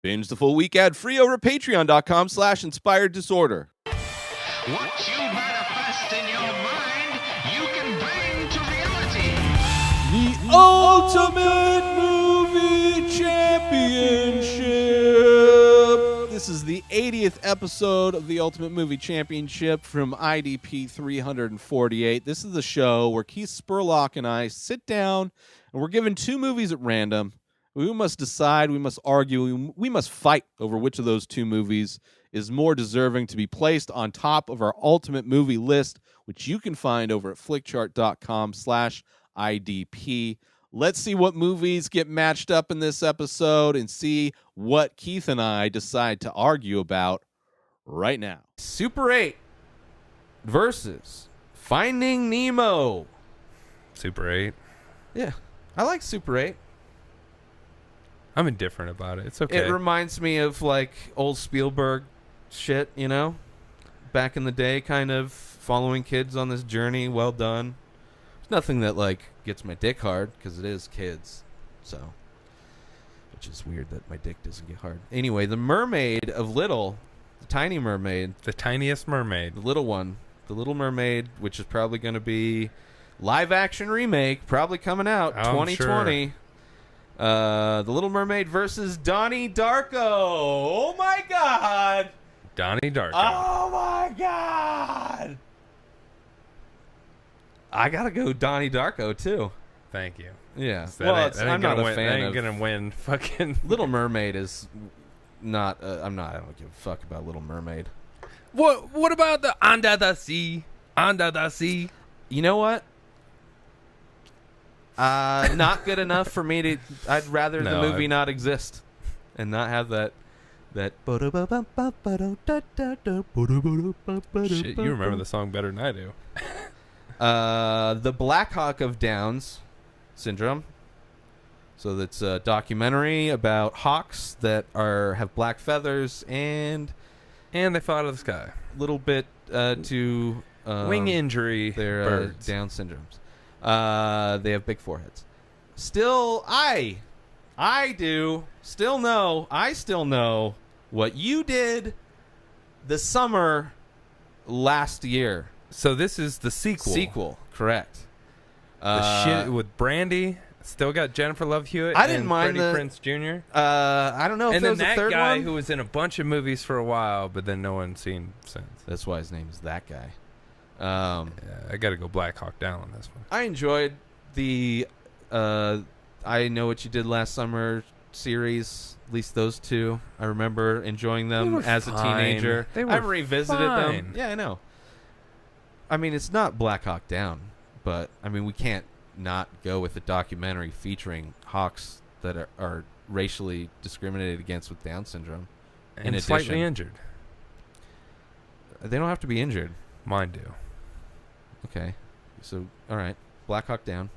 Binge the full week ad-free over at patreon.com/inspireddisorder. What you manifest in your mind, you can bring to reality. The Ultimate Movie Championship. This is the 80th episode of the Ultimate Movie Championship from IDP 348. This is the show where Keith Spurlock and I sit down and we're given two movies at random. We must decide, we must argue, we must fight over which of those two movies is more deserving to be placed on top of our ultimate movie list, which you can find over at flickchart.com/IDP. Let's see what movies get matched up in this episode and see what Keith and I decide to argue about right now. Super 8 versus Finding Nemo. Super 8. Yeah, I like Super 8. I'm indifferent about it. It's okay. It reminds me of like old Spielberg shit, you know? Back in the day, kind of following kids on this journey. Well done. It's nothing that like gets my dick hard because it is kids. So, which is weird that my dick doesn't get hard. Anyway, The Mermaid of Little, the tiny mermaid. The tiniest mermaid. The little one. The Little Mermaid, which is probably going to be live action remake, probably coming out 2020. Sure. The Little Mermaid versus Donnie Darko. Oh my God. Donnie Darko. Oh my God. I gotta go Donnie Darko too. Thank you. Yeah. I'm not a fan. That ain't gonna win. Fucking Little Mermaid is not. I don't give a fuck about Little Mermaid. What about the Under the Sea? Under the Sea. You know what? Not good enough for me to. I'd rather the movie not exist and not have that. Shit, you remember the song better than I do. The Black Hawk of Downs syndrome. So that's a documentary about hawks that have black feathers and they fly out of the sky. A little bit to wing injury. Their Down syndromes. They have big foreheads. Still, I still know what you did the summer last year. So this is the sequel. Sequel, correct. The shit with Brandy. Still got Jennifer Love Hewitt. I didn't and mind Freddie Prinze Jr. I don't know if there was a third guy one. who was in a bunch of movies for a while, but then no one's seen since. That's why his name is that guy. Yeah, I got to go Black Hawk Down on this one. I enjoyed the I Know What You Did Last Summer series, at least those two. I remember enjoying them as a teenager. I've revisited them. Yeah, I know. I mean, it's not Black Hawk Down, but I mean, we can't not go with a documentary featuring hawks that are racially discriminated against with Down syndrome. And slightly injured. They don't have to be injured. Mine do. Okay. So, all right. Black Hawk Down.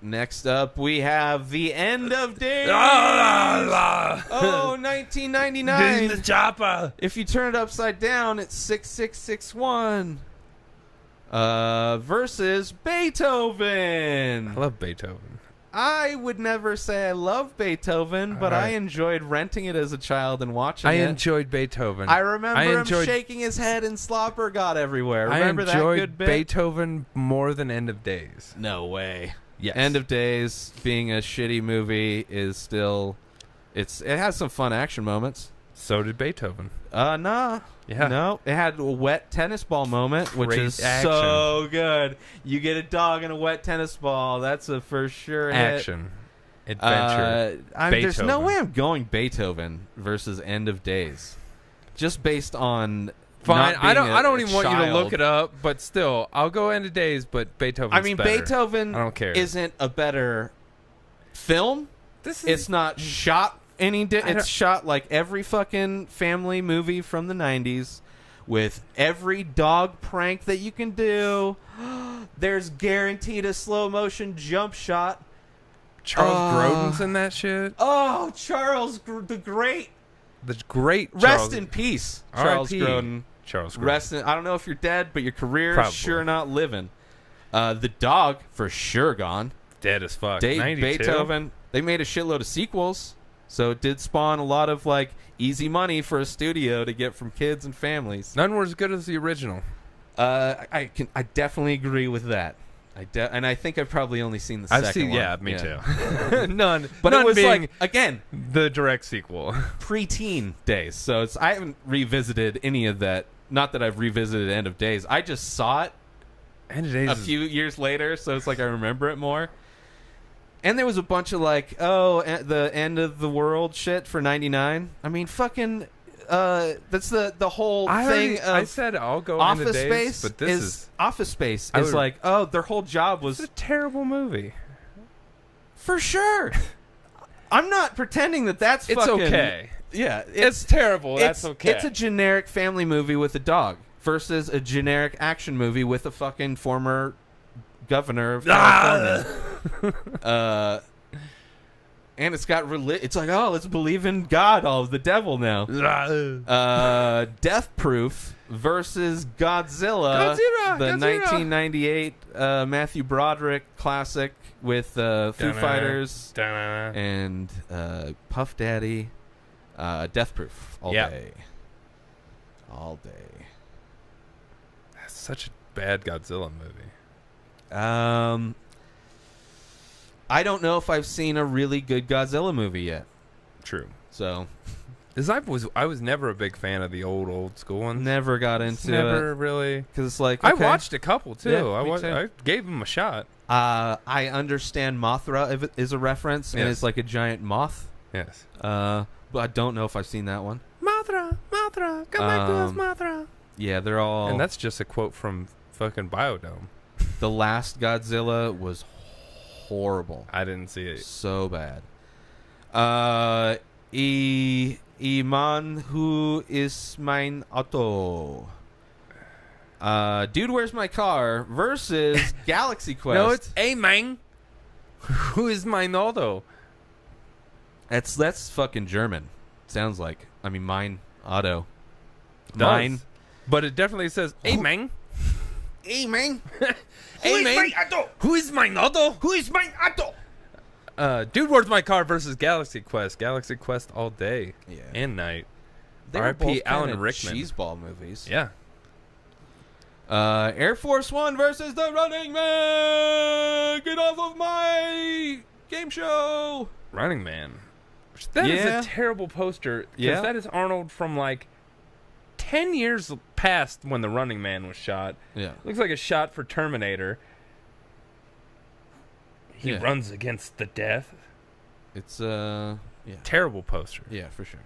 Next up, we have The End of Days. 1999. The chopper. If you turn it upside down, it's 6661. Versus Beethoven. I love Beethoven. I would never say I love Beethoven, but I enjoyed renting it as a child and watching it. I enjoyed Beethoven. I remember him shaking his head and slobber got everywhere. Remember that good bit? I enjoyed Beethoven more than End of Days. No way. Yes. End of Days, being a shitty movie, is still... It has some fun action moments. So did Beethoven. Nah. Yeah. No, it had a wet tennis ball moment, which Great is action. so good. You get a dog and a wet tennis ball. That's a for sure action. Hit. Adventure. There's no way I'm going Beethoven versus End of Days. Just based on... Fine. I don't even want you to look it up, but still, I'll go End of Days, but Beethoven's better. Beethoven I don't care. Isn't a better film. It's not shot it's shot like every fucking family movie from the 90s with every dog prank that you can do. There's guaranteed a slow motion jump shot. Charles Grodin's in that shit. Oh, Charles the Great. The great Rest in peace, Charles Grodin. Charles Grodin. I don't know if you're dead, but your career is sure not living. The dog, for sure gone. Dead as fuck. Beethoven. They made a shitload of sequels, so it did spawn a lot of like easy money for a studio to get from kids and families. None were as good as the original. I definitely agree with that. And I think I've probably only seen the second one. Yeah, me too. None. But none it was being like, again, the direct sequel. Preteen days. So I haven't revisited any of that. Not that I've revisited End of Days. I just saw it a few years later, so it's like I remember it more. And there was a bunch of like, the end of the world shit for 99. I mean, fucking... that's the whole thing. I said I'll go Office into days, Space, but this is Office Space is like, their whole job was a terrible movie. For sure. I'm not pretending that's it's fucking okay. Yeah, it's terrible. That's okay. It's a generic family movie with a dog versus a generic action movie with a fucking former governor of California. And it's got it's like, let's believe in God, the devil now. Death Proof versus Godzilla, the 1998 Matthew Broderick classic with Foo Fighters and Puff Daddy. Death Proof all day. All day. That's such a bad Godzilla movie. I don't know if I've seen a really good Godzilla movie yet. True. So, I was never a big fan of the old school ones. Never got into it. Never really. Because it's like, okay. I watched a couple too. Yeah, I gave them a shot. I understand Mothra is a reference, and it's like a giant moth. Yes. But I don't know if I've seen that one. Mothra, come back to us, Mothra. Yeah, they're all. And that's just a quote from fucking Biodome. The last Godzilla was horrible. I didn't see it. So bad. Iman, who is mein Auto? Dude, Where's My Car versus Galaxy Quest. No, it's Amen. Who is mein Auto? That's fucking German. Sounds like. I mean, mein Auto. Mine. But it definitely says Amen. Amen. Who is mein Auto? Who is mein Auto? Who is mein Auto? Dude, Where's My Car versus Galaxy Quest. Galaxy Quest all day and night. R.I.P. Alan Rickman. Cheeseball movies. Yeah. Air Force One versus The Running Man. Get off of my game show. Running Man. That is a terrible poster. Because that is Arnold from like 10 years past when The Running Man was shot. Yeah. Looks like a shot for Terminator. He runs against the death. It's terrible poster. Yeah, for sure.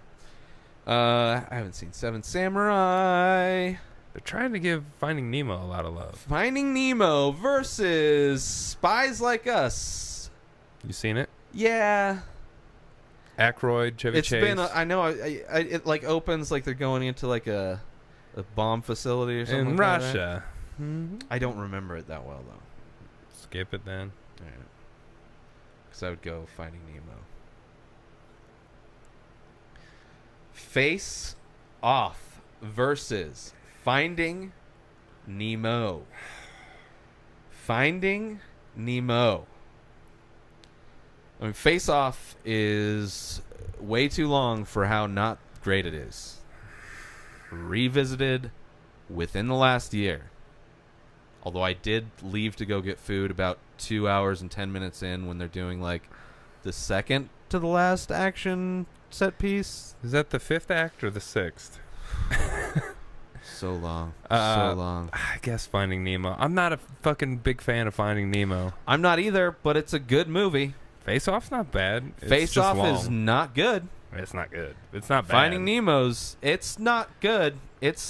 I haven't seen Seven Samurai. They're trying to give Finding Nemo a lot of love. Finding Nemo versus Spies Like Us. You seen it? Yeah. Aykroyd, Chevy Chase. It's been. I know. It like opens like they're going into like a bomb facility or something in like Russia. That, right? I don't remember it that well though. Skip it then. All right. Because I would go Finding Nemo. Face Off versus Finding Nemo. Finding Nemo. I mean, Face Off is way too long for how not great it is. Revisited within the last year. Although I did leave to go get food about 2 hours and 10 minutes in when they're doing like the second to the last action set piece. Is that the 5th act or the 6th? So long. So long. I guess Finding Nemo. I'm not a fucking big fan of Finding Nemo. I'm not either, but it's a good movie. Face Off's not bad. Face Off is not good. It's not good. It's not bad. Finding Nemo's, it's not good.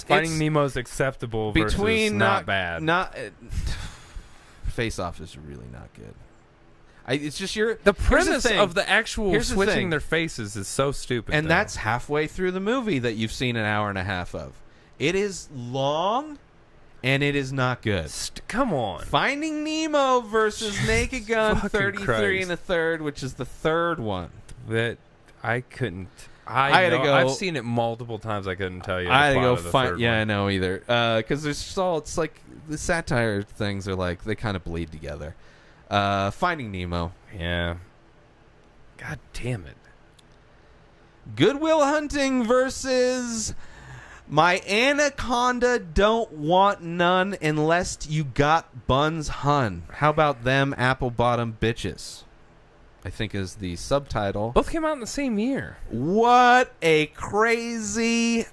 Finding Nemo's acceptable versus not bad. Face Off is really not good. It's just the premise of the actual switching their faces is so stupid. And that's halfway through the movie that you've seen an hour and a half of. It is long, and it is not good. Come on. Finding Nemo versus Naked Gun 33 1/3, which is the third one. That I couldn't. I've seen it multiple times. I couldn't tell you. I had to go find. Yeah, I know either. Because it's like the satire things are like they kind of bleed together. Finding Nemo. Yeah. God damn it. Good Will Hunting versus My Anaconda Don't Want None Unless You Got Buns Hun. How about them apple bottom bitches? I think is the subtitle. Both came out in the same year. What a crazy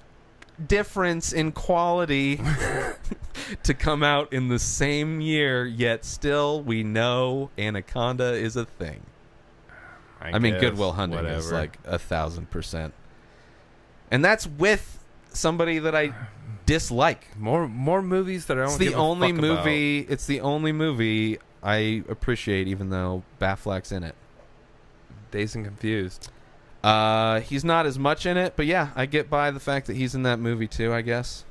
difference in quality to come out in the same year, yet still we know Anaconda is a thing. I mean, Good Will Hunting is like 1,000%. And that's with somebody that I dislike. More movies that I don't give a fuck about. It's the only movie I appreciate, even though Batfleck's in it. Dazed and Confused. He's not as much in it, but yeah, I get by the fact that he's in that movie too, I guess.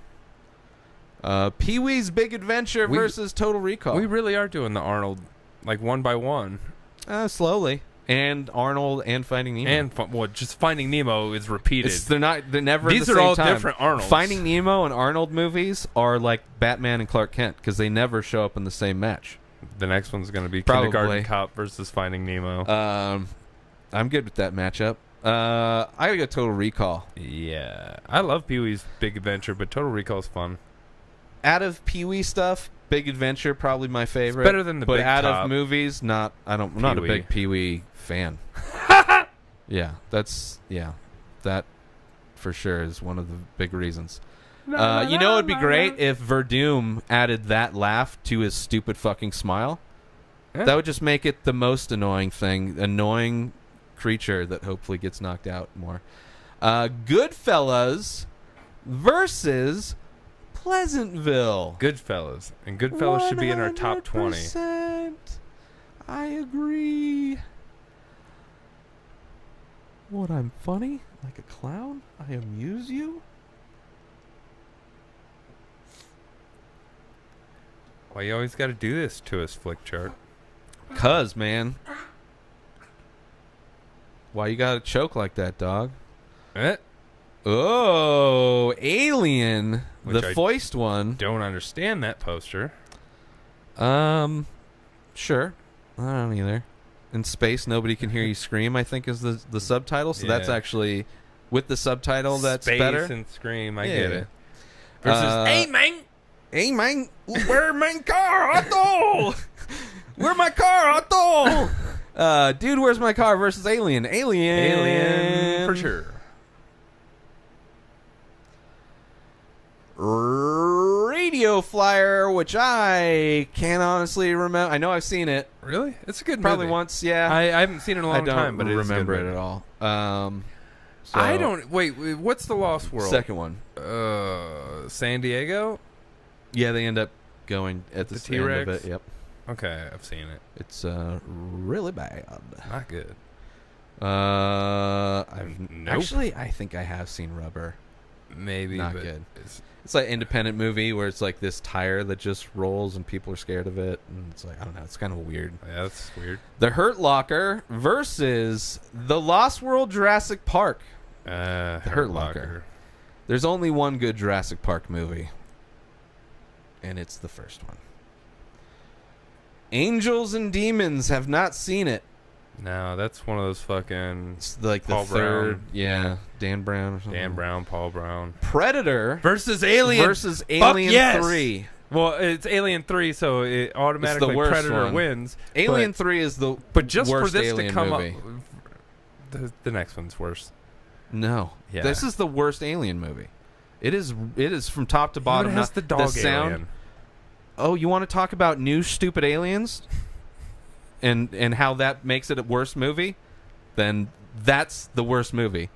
Pee-wee's Big Adventure versus Total Recall. We really are doing the Arnold, like, one by one. Slowly. And Arnold and Finding Nemo. And just Finding Nemo is repeated. They're never These the are same all time. different Arnolds. Finding Nemo and Arnold movies are like Batman and Clark Kent because they never show up in the same match. The next one's going to be Probably. Kindergarten Cop versus Finding Nemo. I'm good with that matchup. I gotta go Total Recall. Yeah. I love Pee-wee's Big Adventure, but Total Recall is fun. Out of Pee-wee stuff, Big Adventure probably my favorite. It's better than the but Big out Top. of movies, I'm not a big Pee-wee fan. Yeah, that for sure is one of the big reasons. It'd be great if Verdum added that laugh to his stupid fucking smile. Yeah. That would just make it the most annoying creature that hopefully gets knocked out more. Goodfellas versus Pleasantville. Goodfellas. And Goodfellas should be in our top 20. 100%. I agree. What, I'm funny? Like a clown? I amuse you? Why you always got to do this to us, Flick Chart? 'Cause, man. Why you gotta choke like that, dog? Oh, Alien. Which the foist one. Don't understand that poster. Sure. I don't either. In space, nobody can hear you scream, I think is the subtitle. So that's actually, with the subtitle, that's space better. And scream, I get it. Versus, hey, man, where my car, Otto? Where my car, Otto? Dude, where's my car versus Alien? Alien for sure. Radio Flyer, which I can't honestly remember. I know I've seen it. Really? It's a good Probably movie. Once, yeah. I haven't seen it in a long time, but I don't remember it at all. I don't... Wait, what's the Lost World? Second one. San Diego? Yeah, they end up going at the end T-Rex? of it. Yep. Okay, I've seen it. It's really bad. Not good. Actually, I think I have seen Rubber. Maybe, not but good. It's like an independent movie where it's like this tire that just rolls and people are scared of it, and it's like, I don't know, it's kind of weird. Yeah, that's weird. The Hurt Locker versus The Lost World Jurassic Park. The Hurt Locker. There's only one good Jurassic Park movie, and it's the first one. Angels and Demons. Have not seen it. No, that's one of those fucking... It's like Paul the third. Brown. Yeah, Dan Brown or something. Dan Brown, Paul Brown. Predator versus Alien. Versus Alien 3. Well, it's Alien 3, so it automatically Predator one. Wins. Alien 3 is the But just worst for this Alien to come movie. up... The next one's worse. No. Yeah. This is the worst Alien movie. It is from top to bottom. It has the dog sound. alien. Oh, you want to talk about new stupid aliens? And how that makes it a worse movie? Then that's the worst movie.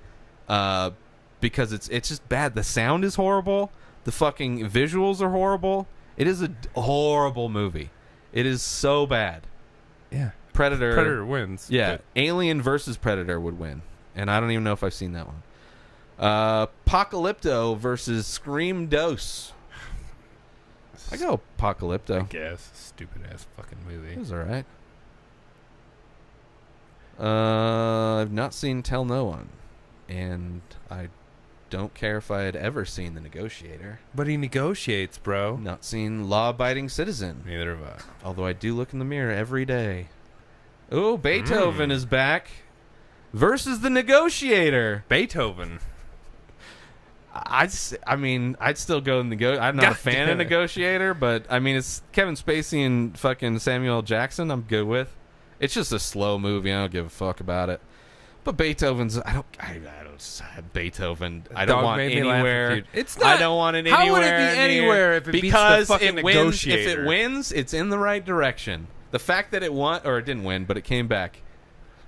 Because it's just bad. The sound is horrible. The fucking visuals are horrible. It is a horrible movie. It is so bad. Yeah. Predator wins. Yeah. Alien versus Predator would win. And I don't even know if I've seen that one. Apocalypto versus Scream Dose. I go Apocalypto. I guess. Stupid ass fucking movie. It was alright. I've not seen Tell No One. And I don't care if I had ever seen The Negotiator. But he negotiates, bro. Not seen Law Abiding Citizen. Neither have I. Although I do look in the mirror every day. Oh, Beethoven is back. versus The Negotiator. Beethoven. I'd still go I'm not a fan of Negotiator, but I mean, it's Kevin Spacey and fucking Samuel L. Jackson. I'm good with. It's just a slow movie. I don't give a fuck about it. But Beethoven's, Beethoven. I don't want anywhere. It's not. I don't want it anywhere. How would it be anywhere if it beats the fucking Negotiator? If it wins, it's in the right direction. The fact that it won, or it didn't win, but it came back.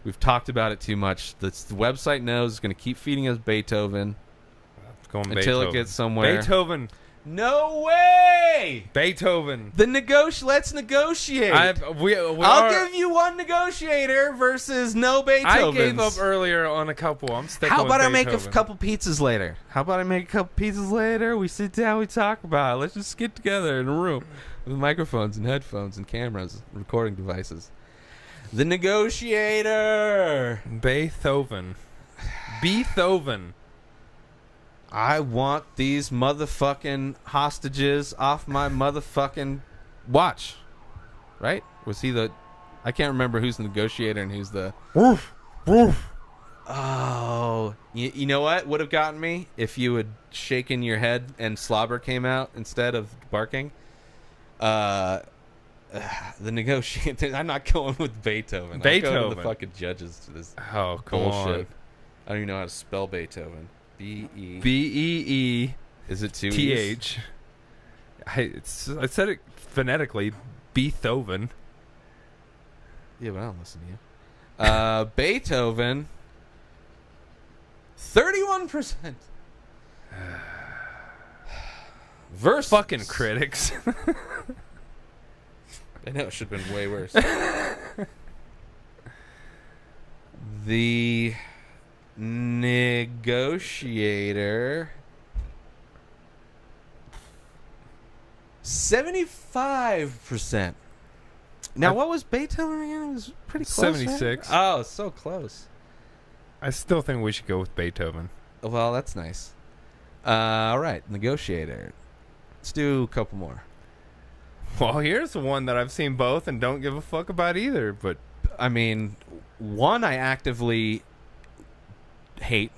We've talked about it too much. The website knows it's going to keep feeding us Beethoven until it gets somewhere. Beethoven. No way! Beethoven. Let's negotiate. I'll give you one Negotiator versus no Beethoven. I gave up earlier on a couple. I'm sticking How about with I make a Beethoven. couple pizzas later? We sit down, we talk about it. Let's just get together in a room with microphones and headphones and cameras, recording devices. The Negotiator. Beethoven. I want these motherfucking hostages off my motherfucking watch. Right? Was he the... I can't remember who's the Negotiator and who's the... Woof. Oh. You know what would have gotten me? If you had shaken your head and slobber came out instead of barking. The Negotiator... I'm not going with Beethoven. I'm going with the fucking judges to this bullshit. I don't even know how to spell Beethoven. B-E-E. Is it two T-H. I said it phonetically. Beethoven. Yeah, but I don't listen to you. Beethoven. 31%. Versus fucking critics. I know it should have been way worse. The Negotiator. 75%. Now, what was Beethoven again? It was pretty close. 76. Right? Oh, so close. I still think we should go with Beethoven. Well, that's nice. All right, Negotiator. Let's do a couple more. Well, here's one that I've seen both and don't give a fuck about either. But I mean, one I actively hate,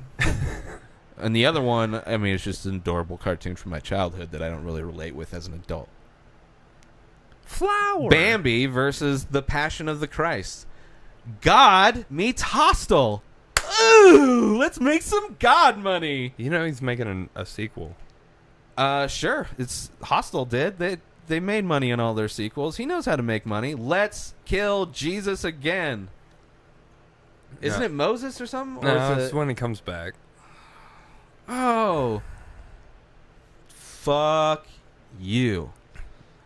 and the other one, I mean, it's just an adorable cartoon from my childhood that I don't really relate with as an adult. Flower. Bambi versus The Passion of the Christ. God meets Hostel. Ooh, let's make some God money. You know he's making a sequel. Sure. It's Hostel did. They made money on all their sequels. He knows how to make money. Let's kill Jesus again. Isn't it Moses or something? Or No, it's when he comes back. Oh. Fuck you.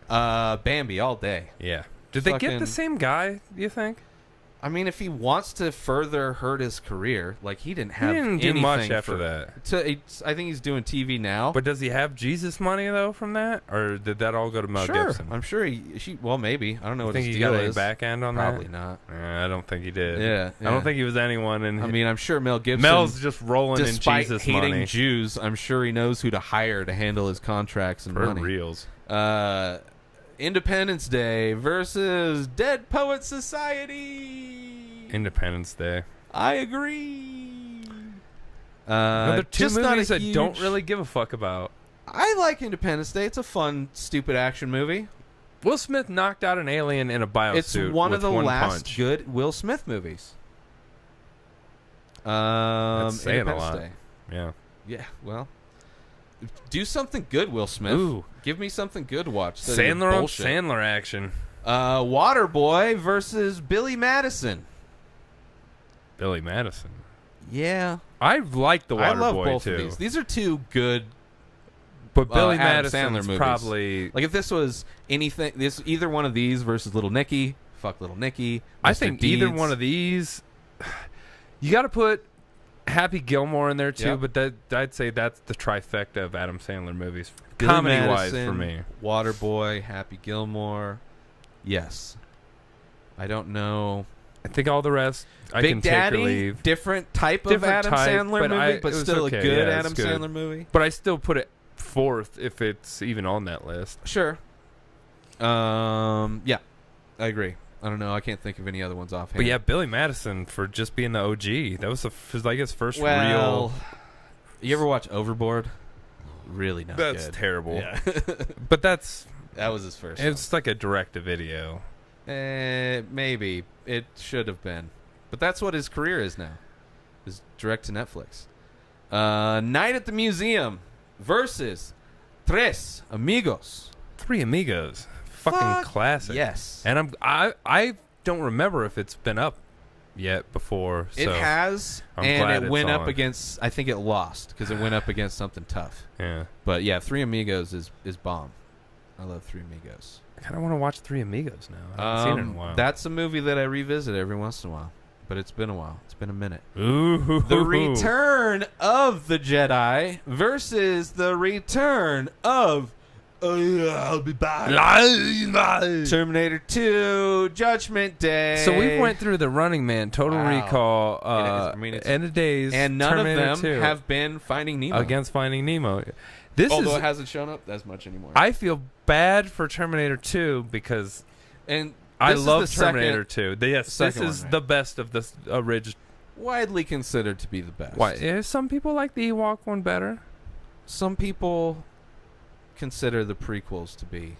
Bambi all day. Yeah. Did they get the same guy, you think? I mean, if he wants to further hurt his career, like he didn't have do anything much after that. I think he's doing TV now. But does he have Jesus money though from that, or did that all go to Mel Gibson? I'm sure well, maybe. I don't know what his deal is. Think he got any back end on Probably that? not. I don't think he did. Yeah. I don't think he was anyone. And I mean, I'm sure Mel Gibson. Mel's just rolling in despite Jesus hating money. Jews, I'm sure he knows who to hire to handle his contracts and For money. reals. Independence Day versus Dead Poets Society. Independence Day. I agree. Another two just movies not I don't really give a fuck about. I like Independence Day. It's a fun, stupid action movie. Will Smith knocked out an alien in a biosuit. It's one of the last punch. good Will Smith movies. That's saying Independence a lot. Day. Yeah. Yeah, well, do something good, Will Smith. Ooh. Give me something good to watch. Sandler on Sandler action. Waterboy versus Billy Madison. Billy Madison. Yeah. I like the Waterboy, I love both too. of these. These are two good But Billy Adam Madison's Sandler movies. probably... Like, if this was either one of these versus Little Nicky, fuck Little Nicky. I think either one of these... You got to put Happy Gilmore in there, too, Yep. but I'd say that's the trifecta of Adam Sandler movies. Billy Comedy-wise, Madison, for me. Waterboy, Happy Gilmore. Yes. I don't know. I think all the rest I Big can Daddy, take or leave. different type of Adam Sandler movie, but still okay. a good Yeah, Adam good. Sandler movie. But I still put it fourth if it's even on that list. Sure. Yeah, I agree. I don't know. I can't think of any other ones offhand. But yeah, Billy Madison for just being the OG. That was like his first real. You ever watch Overboard? Really not good. That's terrible. Yeah. But that was his first. It's like a direct-to-video. Maybe it should have been, but that's what his career is now. Is direct to Netflix. Night at the Museum versus Tres Amigos. Three Amigos. Fucking classic. Yes. And I don't remember if it's been up yet before. So it has, I'm and glad it went it's up on. against. I think it lost because it went up against something tough. Yeah. But yeah, Three Amigos is bomb. I love Three Amigos. I kind of want to watch Three Amigos now. I haven't seen it in a while. That's a movie that I revisit every once in a while. But it's been a while. It's been a minute. Ooh. The Return of the Jedi versus the Return of I'll be back. Terminator 2, Judgment Day. So we went through the Running Man, Total Recall, End of Days, and none Terminator of them 2 have been Finding Nemo. Against Finding Nemo. Although it hasn't shown up as much anymore. I feel bad for Terminator 2 because I love Terminator 2. Yes, this is the best of the original. Widely considered to be the best. Why? Some people like the Ewok one better. Some people consider the prequels to be.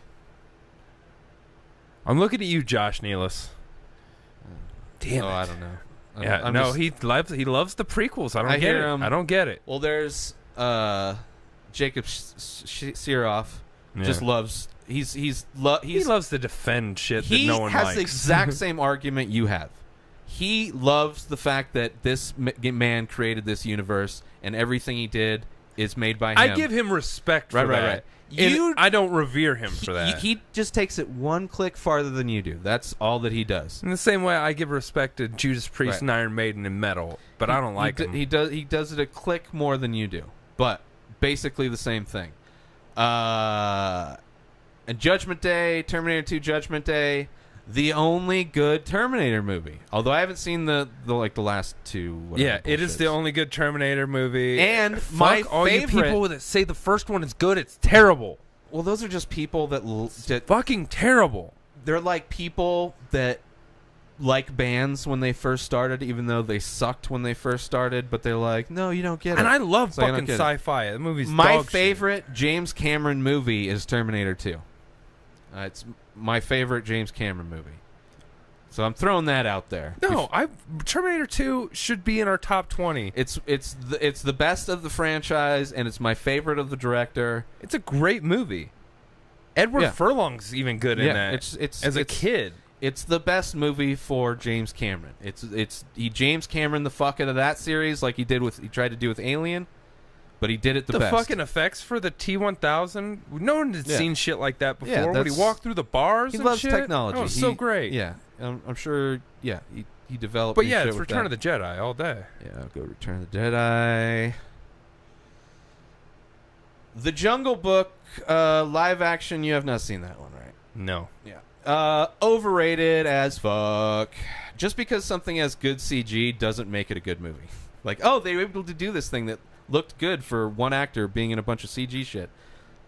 I'm looking at you, Josh Nealis. Damn it. I don't know. He loves the prequels. I get it. I don't get it. Well, there's Jacob Siroff. Just loves. He loves to defend shit that no one likes. He has the exact same argument you have. He loves the fact that this man created this universe and everything he did is made by him. I give him respect for that. Right. I don't revere him for that. He just takes it one click farther than you do. That's all that he does. In the same way I give respect to Judas Priest and Iron Maiden and metal, but I don't like him. He does it a click more than you do, but basically the same thing. And Judgment Day, Terminator 2 Judgment Day, the only good Terminator movie. Although I haven't seen the last two. Yeah, it is the only good Terminator movie. And my all favorite, you people that say the first one is good, it's terrible. Well, those are just people that fucking terrible. They're like people that like bands when they first started, even though they sucked when they first started. But they're like, no, you don't get it. And I love fucking sci-fi. The movie's my dog favorite shit. James Cameron movie is Terminator 2. It's my favorite James Cameron movie. So I'm throwing that out there. No, Terminator 2 should be in our top 20. It's the best of the franchise, and it's my favorite of the director. It's a great movie. Edward Furlong's even good in that. As a kid. It's the best movie for James Cameron. He James Cameron the fuck out of that series like he tried to do with Alien. But he did it the best. The fucking effects for the T-1000. No one had seen shit like that before. Yeah, when he walked through the bars, he and loves shit. technology. Oh, it was so great. Yeah, I'm sure. Yeah, he developed. But yeah, it's Return of the Jedi all day. Yeah, I'll go Return of the Jedi. The Jungle Book live action. You have not seen that one, right? No. Yeah. Overrated as fuck. Just because something has good CG doesn't make it a good movie. Like, oh, they were able to do this thing that looked good for one actor being in a bunch of CG shit.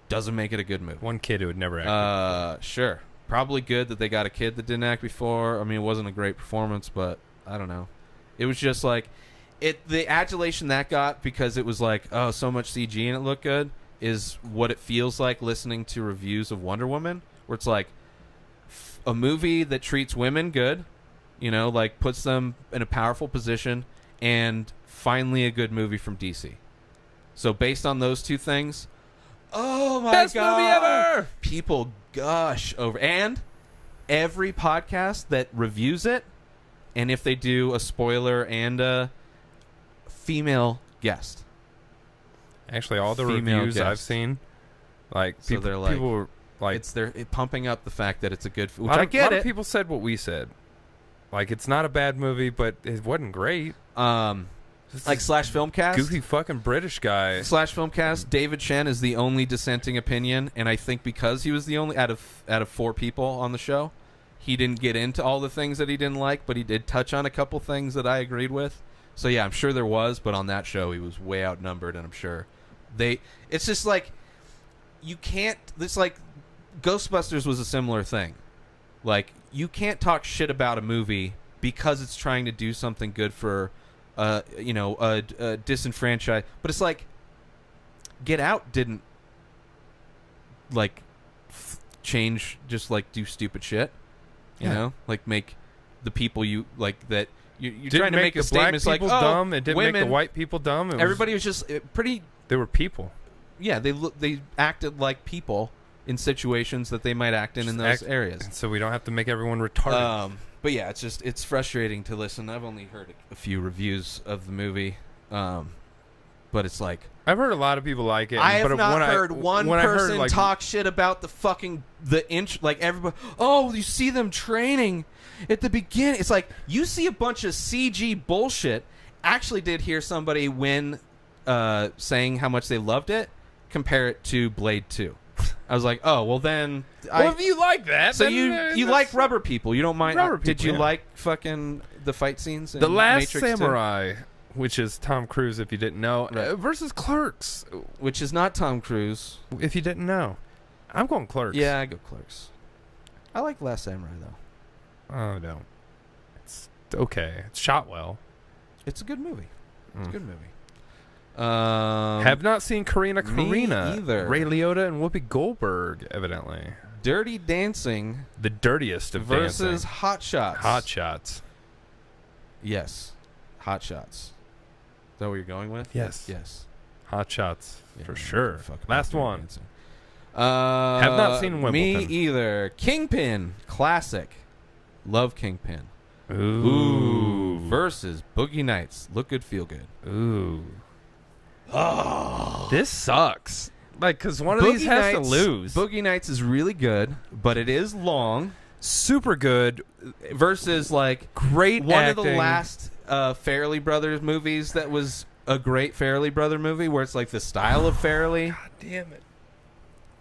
Doesn't make it a good movie. One kid who would never act. Sure. Probably good that they got a kid that didn't act before. I mean, it wasn't a great performance, but I don't know. It was just like the adulation that got because it was like, oh, so much CG and it looked good is what it feels like listening to reviews of Wonder Woman, where it's like a movie that treats women good, like puts them in a powerful position, and finally a good movie from DC. So based on those two things, oh my best God. Movie ever! People gush over. And every podcast that reviews it, and if they do a spoiler and a female guest. Actually, all the reviews I've seen, like, so people were like... They're pumping up the fact that it's a good... Which I get it. A lot of people said what we said. Like, it's not a bad movie, but it wasn't great. Like Slash Filmcast, goofy fucking British guy. Slash Filmcast, David Chen is the only dissenting opinion, and I think because he was the only out of 4 people on the show, he didn't get into all the things that he didn't like, but he did touch on a couple things that I agreed with. So yeah, I'm sure there was, but on that show he was way outnumbered, and I'm sure it's just like you can't. It's like Ghostbusters was a similar thing, Like, you can't talk shit about a movie because it's trying to do something good for, a disenfranchised. But it's like, Get Out didn't, like, change, just, like, do stupid shit. You know? Like, make the people you, like, that... You're trying to make a statement. It's like, oh, dumb. It didn't women, make the white people dumb. Everybody was just pretty... They were people. Yeah, they acted like people in situations that they might act in those areas. So we don't have to make everyone retarded. But yeah, it's frustrating to listen. I've only heard a few reviews of the movie, but it's like... I've heard a lot of people like it. I have not heard one person talk shit about the inch, like everybody, oh, you see them training at the beginning. It's like, you see a bunch of CG bullshit. Actually did hear somebody saying how much they loved it, compare it to Blade 2. I was like, oh, well then... Well, if you like that... So you like rubber people. You don't mind... Did you like fucking the fight scenes in The Last Matrix Samurai, which is Tom Cruise, if you didn't know, versus Clerks. Which is not Tom Cruise. If you didn't know. I'm going Clerks. Yeah, I go Clerks. I like Last Samurai, though. Oh, no. It's okay. It's shot well. It's a good movie. It's a good movie. Have not seen Karina either. Ray Liotta and Whoopi Goldberg, evidently. Dirty Dancing. The dirtiest of versus dancing. Hot Shots. Hot Shots. Yes. Hot Shots. Is that what you're going with? Yes. Yes. Hot Shots. For sure. Last one. Have not seen Wimbledon. Me either. Kingpin. Classic. Love Kingpin. Ooh. Versus Boogie Nights. Look good, feel good. Ooh. Oh, this sucks. Like, because one of these has to lose. Boogie Nights is really good, but it is long. Super good. Versus, like, great one acting. of the last Farrelly Brothers movies that was a great Farrelly Brother movie, where it's like the style of Farrelly. God damn it!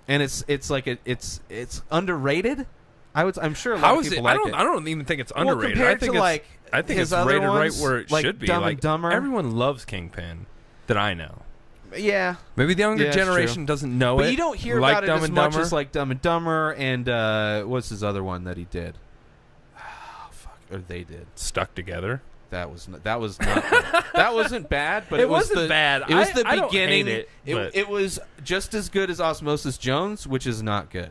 And it's like it's underrated. I'm sure a lot of people like it. I don't even think it's underrated. Compared to I think his it's rated other right ones, where it like should be. Dumb Like and Dumber. Everyone loves Kingpin that I know. Yeah. Maybe the younger generation doesn't know it. But you don't hear like about it as much as like Dumb and Dumber and what's his other one that he did? Oh, fuck. Or they did. Stuck Together. That was not that wasn't bad, but it wasn't bad. It was the beginning. I don't hate it, it was just as good as Osmosis Jones, which is not good.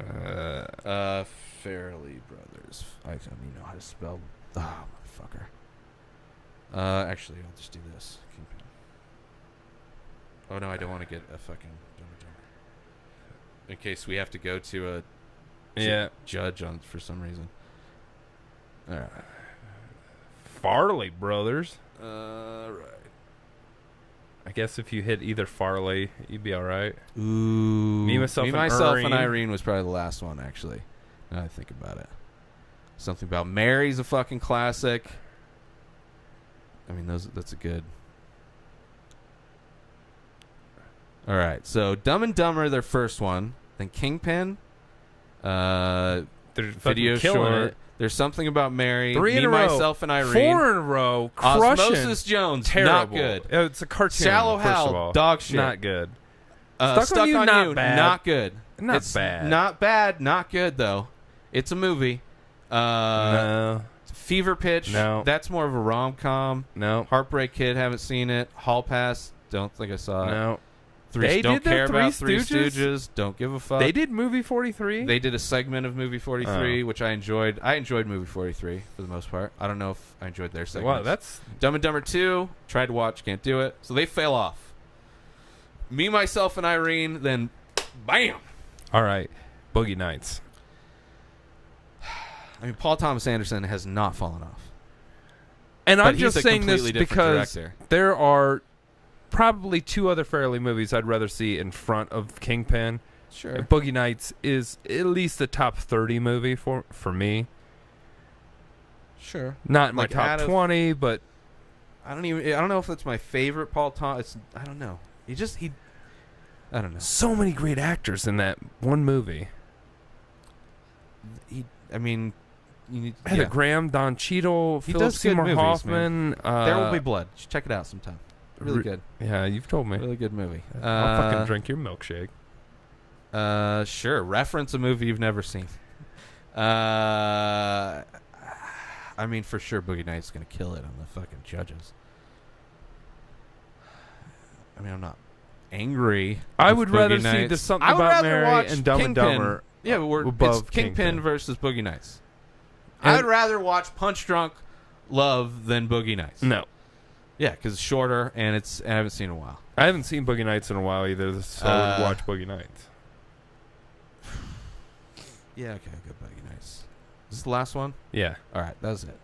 Farrelly Brothers. I don't even know how to spell. Oh, motherfucker. Actually, I'll just do this. Oh no, I don't want to get a fucking Dumb and Dumber. In case we have to go to a judge on for some reason. All right. Farley Brothers. Right. I guess if you hit either Farley, you'd be all right. Ooh. Me, Myself, and Irene was probably the last one, actually. Now I think about it. Something About Mary's a fucking classic. I mean, that's a good... All right, so Dumb and Dumber, their first one. Then Kingpin. They're Video killing Short. it. There's Something About Mary. 3 in Me, a row. Myself, and Irene. 4 in a row. Crushing. Osmosis Jones. Terrible. Not good. It's a cartoon. Shallow first Hal. of all. Dog shit. Not good. Stuck on You. Not bad. Not good. Not bad. Not bad. Not good, though. It's a movie. No. Fever Pitch. No. That's more of a rom-com. No. Heartbreak Kid. Haven't seen it. Hall Pass. Don't think I saw it. No. Don't care about Three Stooges. Don't give a fuck. They did Movie 43? They did a segment of Movie 43, which I enjoyed. I enjoyed Movie 43 for the most part. I don't know if I enjoyed their segment. Wow, that's... Dumb and Dumber 2. Tried to watch. Can't do it. So they fail off. Me, Myself, and Irene. Then, bam. All right. Boogie Nights. I mean, Paul Thomas Anderson has not fallen off. And But I'm just saying this because there are probably 2 other Farrelly movies I'd rather see in front of Kingpin. Sure. And Boogie Nights is at least a top 30 movie for me. Sure. Not in my top 20, but I don't know if that's my favorite Paul Thomas. I don't know. I don't know. So many great actors in that one movie. Heather Graham, Don Cheadle, Philip Seymour Hoffman. There Will Be Blood. You should check it out sometime. Really good. Yeah, you've told me. Really good movie. I'll fucking drink your milkshake. Sure. Reference a movie you've never seen. I mean, for sure, Boogie Nights going to kill it on the fucking judges. I mean, I'm not angry. I would rather Nights. see the Something About Mary and Dumb and Dumber. Yeah, but it's Kingpin versus Boogie Nights. I would rather watch Punch Drunk Love than Boogie Nights. No. Yeah, because it's shorter and I haven't seen it in a while. I haven't seen Boogie Nights in a while either, so I would watch Boogie Nights. Yeah, okay, good Boogie Nights. Is this the last one? Yeah. All right, that was it.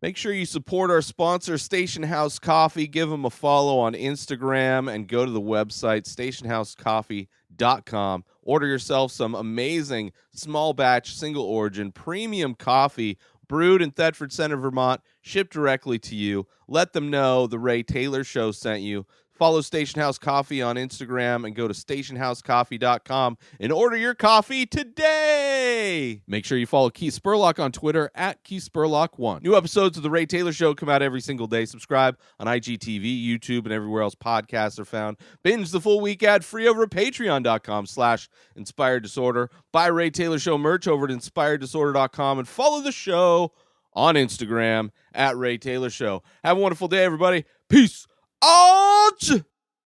Make sure you support our sponsor, Station House Coffee. Give them a follow on Instagram and go to the website, stationhousecoffee.com. Order yourself some amazing small batch, single origin, premium coffee brewed in Thetford Center, Vermont, shipped directly to you. Let them know the Ray Taylor Show sent you. Follow Station House Coffee on Instagram and go to stationhousecoffee.com and order your coffee today. Make sure you follow Keith Spurlock on Twitter at KeithSpurlock1. New episodes of The Ray Taylor Show come out every single day. Subscribe on IGTV, YouTube, and everywhere else podcasts are found. Binge the full week ad free over at patreon.com/Inspired Disorder. Buy Ray Taylor Show merch over at InspiredDisorder.com and follow the show on Instagram at Ray Taylor Show. Have a wonderful day, everybody. Peace out.